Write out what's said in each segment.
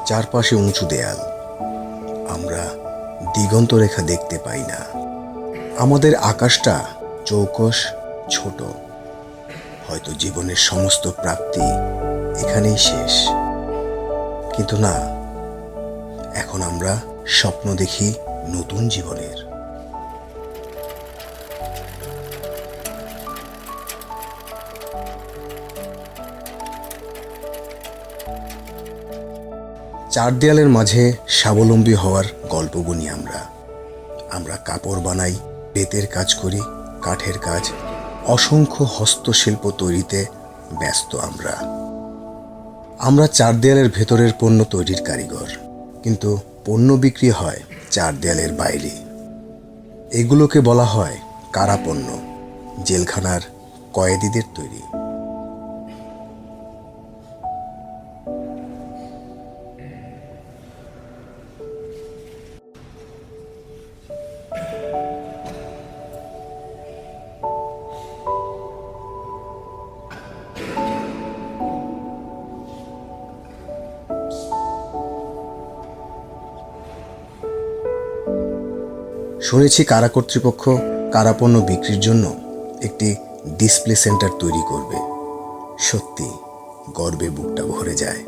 চারপাশে উঁচু দেয়াল, আমরা দিগন্ত রেখা দেখতে পাই না। আমাদের আকাশটা চৌকস, ছোট। হয়তো জীবনের সমস্ত প্রাপ্তি এখানেই শেষ। কিন্তু না, এখন আমরা স্বপ্ন দেখি নতুন জীবনের। চার দেয়ালের মাঝে স্বাবলম্বী হওয়ার গল্প বুনি আমরা। আমরা কাপড় বানাই, বেতের কাজ করি, কাঠের কাজ, অসংখ্য হস্তশিল্প তৈরিতে ব্যস্ত আমরা। আমরা চার দেয়ালের ভেতরের পণ্য তৈরির কারিগর, কিন্তু পণ্য বিক্রি হয় চার দেয়ালের বাইরে। এগুলোকে বলা হয় কারাপণ্য, জেলখানার কয়েদিদের তৈরি। শুনেছি কারা কর্তৃপক্ষ কারাপণ্য বিক্রির জন্য একটি ডিসপ্লে সেন্টার তৈরি করবে। সত্যি গর্বে বুকটা ভরে যায়।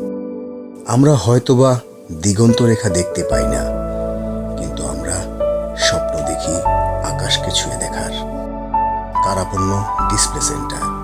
আমরা হয়তোবা দিগন্ত রেখা দেখতে পাই না, কিন্তু আমরা স্বপ্ন দেখি আকাশকে ছুঁয়ে দেখার। কারাপণ্য ডিসপ্লে সেন্টার।